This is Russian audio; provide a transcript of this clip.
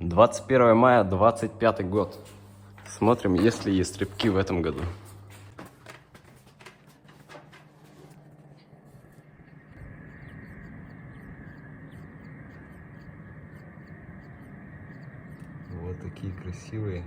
21 мая 25 год. Смотрим, есть ли ястребки в этом году. Вот такие красивые